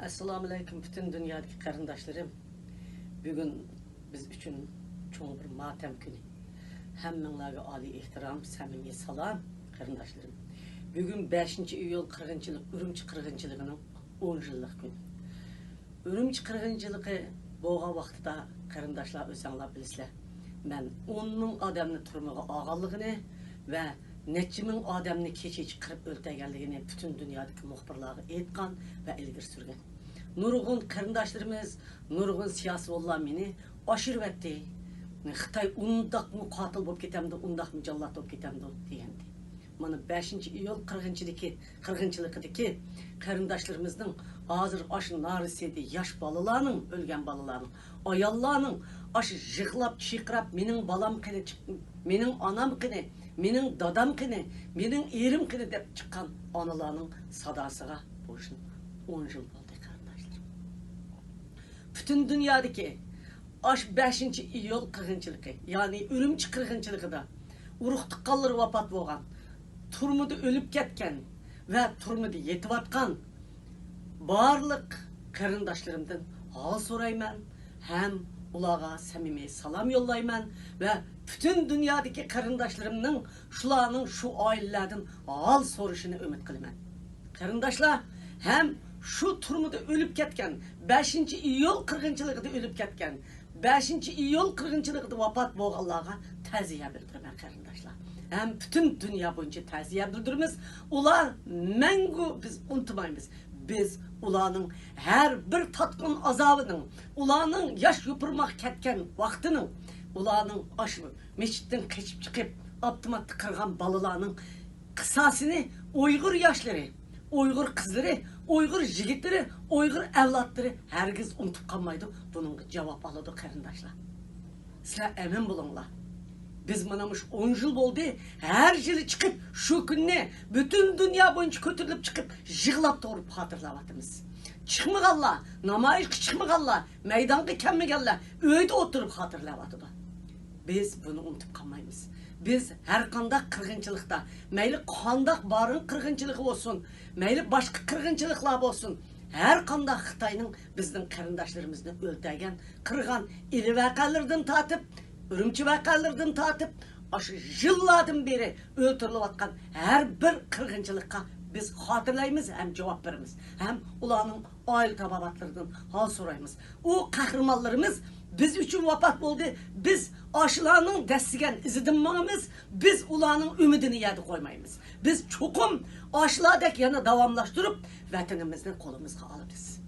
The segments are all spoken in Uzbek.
Assalamu alaikum bütün dünyadaki karındaşlarım. Bugün biz üçün çoğun bir matem günü. Hemmenlerge ali ihtiram, samimi salam karındaşlarım. Bugün 5. iyul 40. Ürümçi 40. 10 yıllık gün. Ürümçi 40. boğa vaxtıda karındaşlar özanlar bilsizler. Ben 10 min adamını turmağa ağalığını ve neçə min adamını keçici qırıb öldürgənligini bütün dünyadaki muhbirları etkan ve ilgir sürgen. Nurgun karındaşlarımız, nurgun siyasi olan meni aşırı etti. Xitay undaq mı katil bolup ketemdi, undaq mı jallat bolup ketemdi deyendi. Mana 5. iyul 40-lıkdaki karındaşlarımızın hazır aşı narisiydi yaş balalarının, ölgen balalarının, ayallarının aşı jıqlap, çiqrap, menin balam kine, menin anam kine, menin dadam kine, menin erim kine dep çıkan analarının sadasıga bu işin 10 yıl oldu kardeşlerim. Bütün dünyadaki aş 5. iyul 40-lıkı, yani Ürümçi 40-lıkıda uruk tıqqalları vafat bolgan, turmudu ölüp ketken ve turmudu yetip atkan barlık karındaşlarımdan hal sorayman, hem ulağa samimi salam yollayman ve bütün dünyadaki karındaşlarımның şularının şu ailelerden hal soruşunu ümit kılıman. Karındaşlar hem şu turmudu ölüp ketken 5. iyul 40-lıkıda ölüp ketken 5. iyul 40-lıkıda vafat bolganlarga ta'ziya bildirman karındaşlar. Hem bütün dünya boyunca ta'ziya bildirimiz. Ular mengu biz unutmaymiz. Biz ularning her bir tatqın azabının, ularning yaş yupurmak ketken vaxtının, ularning aşı meçitten keçip çıkıp avtomatlı kırgan balalarının kısasını Uygur yaşları, Uygur kızları, Uygur jigitleri, Uygur evlatları herkes unutup kalmaydı. Bunun cevap aladı karındaşlar. Sizler emin bulunlar. Biz manamış 10 yıl oldu, her yılı çıkıp şu günne bütün dünya boyunca kötürülüp çıkıp jığlap doğrup hatırlavatımız. Çıkmıgallar, namayış çıkmıgallar, meydanı kemmigallar, öyde oturup hatırlavatıdı. Biz bunu unutup kalmayız. Biz her kandak 40-lıkta, meyli kandak barın 40-lığı olsun, meyli başka 40-lıklar olsun, her kandak Xitayның bizden karındaşlarımızı öldürgen, kırgan ili vakalardan tatıp, Ürümçi vakalardan tatıp, aşı yıllardan beri öldürülüp atkan her bir 40-lıkka biz hatırlayımız hem cevap verimiz. Hem ulanın aile tababatlarından hal sorayımız. O kahramanlarımız biz üçün vafat oldu. Biz aşılarının destigen izidinmağımız, biz ulanın ümidini yedi koymayımız. Biz çokum aşılardaki yana davamlaştırıp vatanımızdan kolumuzga alırız.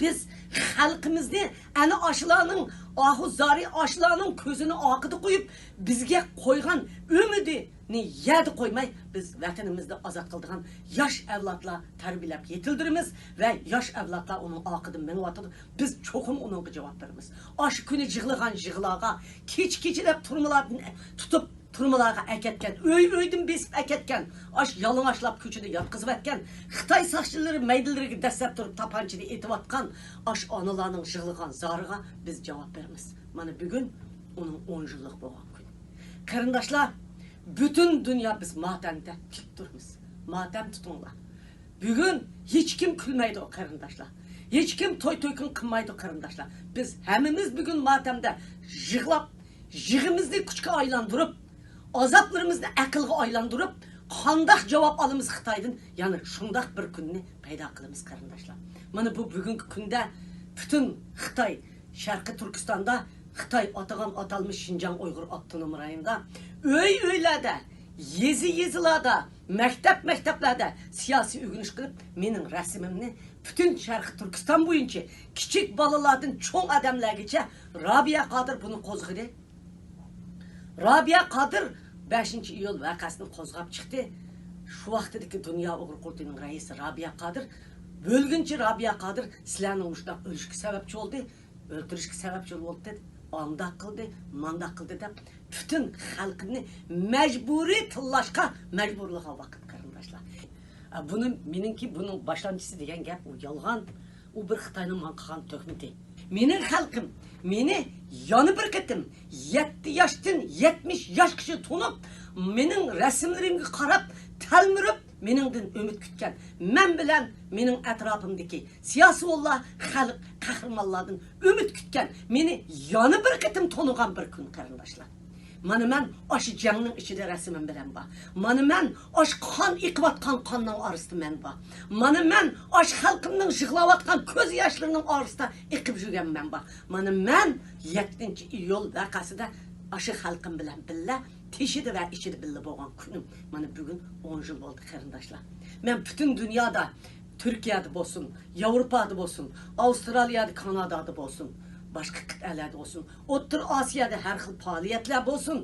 Biz halkımızda ana aşılarının, ahuzari aşılarının közünü akıdı koyup bizge koygan ümidini yedi koymay biz vatanımızda azat kıldığın yaş evlatla terbiyelep yetildirimiz ve yaş evlatla onun akıdını menuatıdır. Biz çokum onun cevap verimiz. Aşı günü jığılgan jığılağa, keçilep turmalar tutup turmalarga eketken, öydün besip eketken, aş yalın aşlap küçüde yatkızıp etken, Xitay saççıları meydilleri desep durup tapançını etip atkan, aş analarının jığılgan zarıga biz cevap verimiz. Mana bugün onun 10 yıllık boğan gün. Karındaşlar, bütün dünya biz matemde tik durumuz. Matem tutunlar. Bugün hiç kim külmeydi o karındaşlar. Hiç kim toy toykun kılmaydı o karındaşlar. Biz hemimiz bugün matemde jığlap, jığımızı küçük aylandırıp, azaplarımızı akılga aylandırıp, kandak cevap alımız Xitay'dan, yani şundak bir gününü payda kılımız karındaşlar. Mana bu bugünkü günde bütün Xitay, Şarkı Türkistan'da Xitay atağın atalmış Şinjan Uygur Avtonom Rayonunda, öylerde, yezilada, mekteplerde siyasi ügünüş kılıp, menin resimimni bütün Şarkı Türkistan boyunca küçük balalardan çoğun adamlargacha Rabia Kadir bunu kozgıdı. Rabia Kadir 5. iyul vakasını kozgap çıktı. Şu vaxtdaki Dünya Uygur Kurulu'nun reisi Rabia Kadir, bölgünçü Rabia Kadir sizlerinin uşuna ölüşki sebepçi oldu, öldürüşki sebepçi oldu dedi, andak kıldı, mandak kıldı da bütün halkını mecburi tıllaşka mecburluğa vakit karındaşlar. Bunun başlangıcısı degen gap, o yalgan, o bir Xitayның manqıgan töhmeti. Menin halkım, meni yanı bir ketim, 7 yaştan 70 yaş kişi tonup, menin resimlerimge karap, telmirip, meningden ümit kütken, men bilen mening atrofimdagi siyosiy xalq qahramonlardan ümit kütken, meni yana bir qitim tonugan bir kun qarindoshlar. Mana men aşı jangning ichida rasmim bilan bor. Mana men aş qon iqiyotgan qonning orasida men bor. Mana men aş xalqimning yig'layotgan ko'z yoshlarining orasida iqib yurgan men bor. Mana men 7-iyul vaqasida aşı xalqim bilan billa teshidi va ichida billa bo'lgan kunim. Mana bugun 10 yil bo'ldi qarindoshlar. Men butun dunyoda Türkiye'de bo'lsin, Yevropada bo'lsin, Avustraliyada, Kanadada bo'lsin, başka kıtalarda olsun, O'rta Osiyoda har xil faoliyatlar bo'lsin,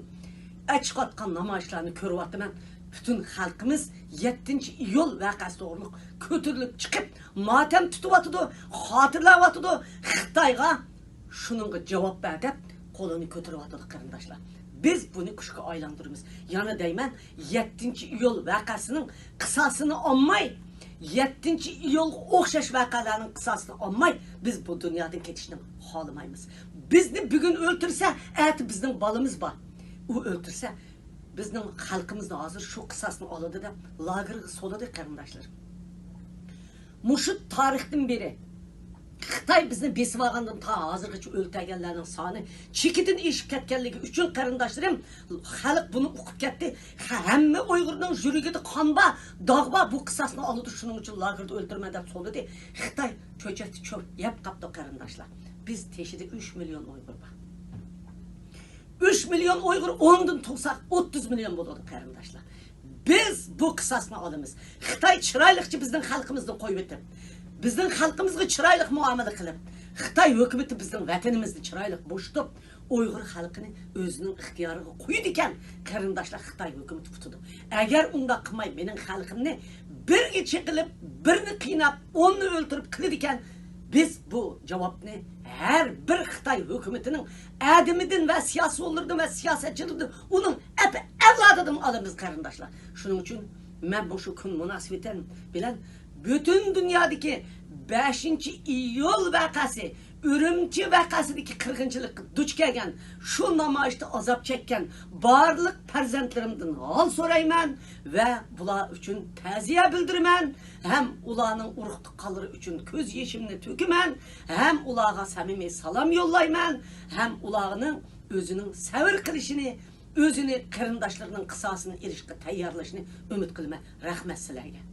chiqayotgan namoyishlarni ko'ryapman. Bütün xalqimiz 7-iyul vaqasi to'g'ri ko'tarilib chiqib, motam tutyapti, xotirlayapti. Xitoyga shuningga javob berdi, qo'lini ko'taryapti qarindoshlar. Biz buni kuchga aylantiramiz. Yana deyman, 7-iyul vaqasining qisasini olmay, 7-iyul o'xshash vaqalarning qisasini olmay, biz bu dunyodan ketishni xohlamaymiz. Bizni bugun o'ltirsa, ati bizning balamiz bor. U o'ltirsa, bizning xalqimizni hozir shu qisasini oladi deb lagerga soladi qarindoshlar. Mushu tarixdan beri Xitoy bizni besib olgandan ta hozirgacha o'ltirganlarning soni chekidan eshib ketganligi uchun qarindoshlarim, xalq buni o'qib ketdi. Hamma Uyg'urning yuragida qon bor, dog' bor, bu qisasni oladi, shuning uchun lagerda o'ltirma deb soladi. Xitoy cho'chakni cho'p yeb qapti qarindoshlar. Biz teshida 3 million Uyg'ur bor. 3 million Uyg'ur 10dan tug'sak 30 million bo'ladi qarindoshlar. Biz bu qisasni olamiz. Xitoy chiroyliqchi bizning xalqimizni qo'yib o'tib, bizning xalqimizga chiroyli muomala qilib, Xitoy hukumatı bizning vatanimizni chiroyli bo'shtib, Uyg'ur xalqini o'zining ixtiyoriga qo'ydi ekan, qarindoshlar Xitoy hukumatı tutdi. Agar unda qilmay mening xalqimni birga chiqilib, birini qiynab, onni o'ltirib qildi ekan, biz bu javobni her bir Xitoy hukumatining adimidan va siyosatchilardan va siyosatchilardan uning avlodidan olamiz qarindoshlar. Shuning uchun men bu shu kun munosabatan bilan bütün dünyadaki 5-iyul vaqasi, Ürümçi vaqasidagi qirg'inchilikka duch kelgan, shu namoyishda azob chekkan barliq farzandlarimdan hol so'rayman va bular uchun ta'ziya bildiraman. Hem ularning urug' tuqqanlari uchun ko'z yeshimni to'kiman, hem ularga samimiy salom yo'llayman, hem ularning o'zining sabr qilishini, o'zini qarindoshlarining qisosini erishga tayyorlashini umid qilaman. Rahmat sizlarga.